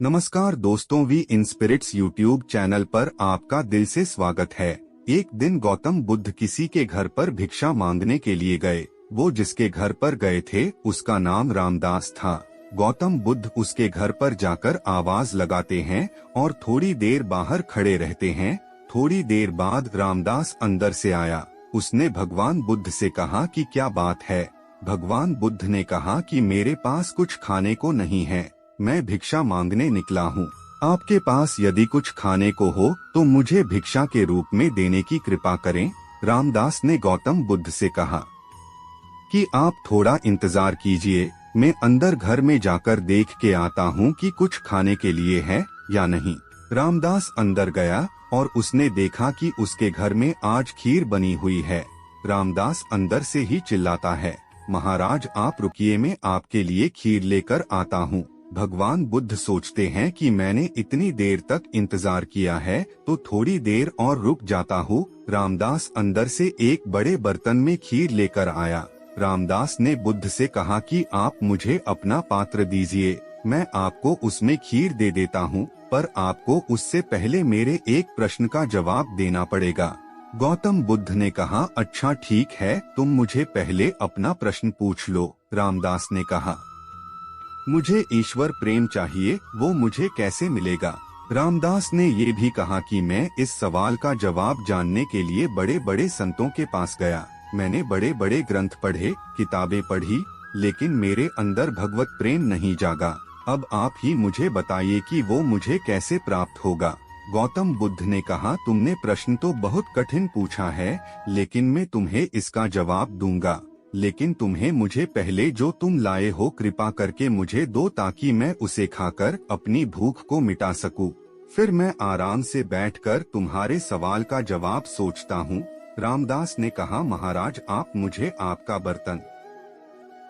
नमस्कार दोस्तों, we इंस्पिरिट्स YouTube channel पर आपका दिल से स्वागत है। एक दिन गौतम बुद्ध किसी के घर पर भिक्षा मांगने के लिए गए। वो जिसके घर पर गए थे उसका नाम रामदास था। गौतम बुद्ध उसके घर पर जाकर आवाज लगाते हैं और थोड़ी देर बाहर खड़े रहते हैं। थोड़ी देर बाद रामदास अंदर से आया। उसने भगवान बुद्ध से कहा कि क्या बात है। भगवान बुद्ध ने कहा कि मेरे पास कुछ खाने को नहीं है, मैं भिक्षा मांगने निकला हूँ। आपके पास यदि कुछ खाने को हो तो मुझे भिक्षा के रूप में देने की कृपा करें। रामदास ने गौतम बुद्ध से कहा कि आप थोड़ा इंतजार कीजिए, मैं अंदर घर में जाकर देख के आता हूँ कि कुछ खाने के लिए है या नहीं। रामदास अंदर गया और उसने देखा कि उसके घर में आज खीर बनी हुई है। रामदास अंदर से ही चिल्लाता है, महाराज आप रुकिए, मैं आपके लिए खीर लेकर आता हूँ। भगवान बुद्ध सोचते हैं कि मैंने इतनी देर तक इंतजार किया है तो थोड़ी देर और रुक जाता हूँ। रामदास अंदर से एक बड़े बर्तन में खीर लेकर आया। रामदास ने बुद्ध से कहा कि आप मुझे अपना पात्र दीजिए, मैं आपको उसमें खीर दे देता हूँ, पर आपको उससे पहले मेरे एक प्रश्न का जवाब देना पड़ेगा। गौतम बुद्ध ने कहा, अच्छा ठीक है, तुम मुझे पहले अपना प्रश्न पूछ लो। रामदास ने कहा, मुझे ईश्वर प्रेम चाहिए, वो मुझे कैसे मिलेगा। रामदास ने ये भी कहा कि मैं इस सवाल का जवाब जानने के लिए बड़े बड़े संतों के पास गया, मैंने बड़े बड़े ग्रंथ पढ़े, किताबें पढ़ी, लेकिन मेरे अंदर भगवत प्रेम नहीं जागा। अब आप ही मुझे बताइए कि वो मुझे कैसे प्राप्त होगा। गौतम बुद्ध ने कहा, तुमने प्रश्न तो बहुत कठिन पूछा है, लेकिन मैं तुम्हें इसका जवाब दूंगा, लेकिन तुम्हें मुझे पहले जो तुम लाए हो कृपा करके मुझे दो, ताकि मैं उसे खाकर अपनी भूख को मिटा सकूं। फिर मैं आराम से बैठकर तुम्हारे सवाल का जवाब सोचता हूँ। रामदास ने कहा, महाराज आप मुझे आपका बर्तन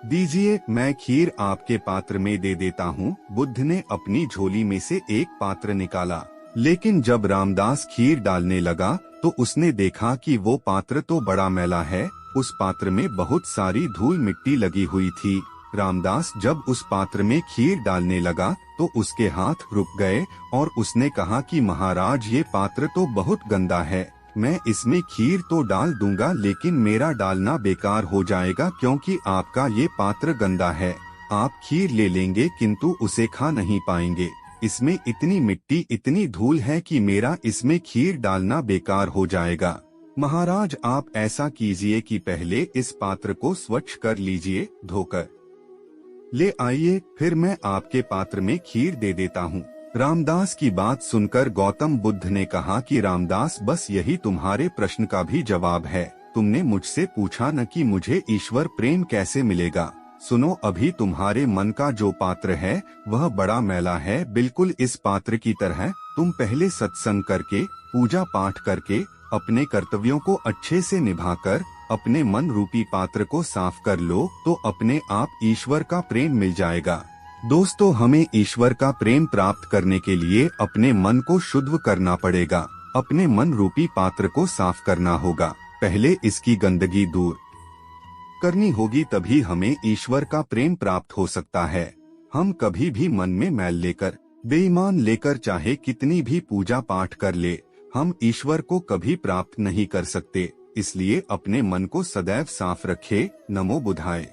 दीजिए, मैं खीर आपके पात्र में दे देता हूँ। बुद्ध ने अपनी झोली में से एक पात्र निकाला, लेकिन जब रामदास खीर डालने लगा तो उसने देखा कि वो पात्र तो बड़ा मैला है, उस पात्र में बहुत सारी धूल मिट्टी लगी हुई थी। रामदास जब उस पात्र में खीर डालने लगा तो उसके हाथ रुक गए और उसने कहा कि महाराज ये पात्र तो बहुत गंदा है, मैं इसमें खीर तो डाल दूंगा लेकिन मेरा डालना बेकार हो जाएगा क्योंकि आपका ये पात्र गंदा है। आप खीर ले लेंगे किंतु उसे खा नहीं पाएंगे, इसमें इतनी मिट्टी इतनी धूल है कि मेरा इसमें खीर डालना बेकार हो जाएगा। महाराज आप ऐसा कीजिए कि पहले इस पात्र को स्वच्छ कर लीजिए, धोकर ले आइए, फिर मैं आपके पात्र में खीर दे देता हूँ। रामदास की बात सुनकर गौतम बुद्ध ने कहा कि रामदास बस यही तुम्हारे प्रश्न का भी जवाब है। तुमने मुझसे पूछा न कि मुझे ईश्वर प्रेम कैसे मिलेगा। सुनो, अभी तुम्हारे मन का जो पात्र है वह बड़ा मैला है, बिल्कुल इस पात्र की तरह। तुम पहले सत्संग करके, पूजा पाठ करके, अपने कर्तव्यों को अच्छे से निभाकर अपने मन रूपी पात्र को साफ कर लो तो अपने आप ईश्वर का प्रेम मिल जाएगा। दोस्तों, हमें ईश्वर का प्रेम प्राप्त करने के लिए अपने मन को शुद्ध करना पड़ेगा, अपने मन रूपी पात्र को साफ करना होगा। पहले इसकी गंदगी दूर करनी होगी, तभी हमें ईश्वर का प्रेम प्राप्त हो सकता है। हम कभी भी मन में मैल लेकर, बेईमान लेकर चाहे कितनी भी पूजा पाठ कर ले, हम ईश्वर को कभी प्राप्त नहीं कर सकते। इसलिए अपने मन को सदैव साफ रखें। नमो बुद्धाय।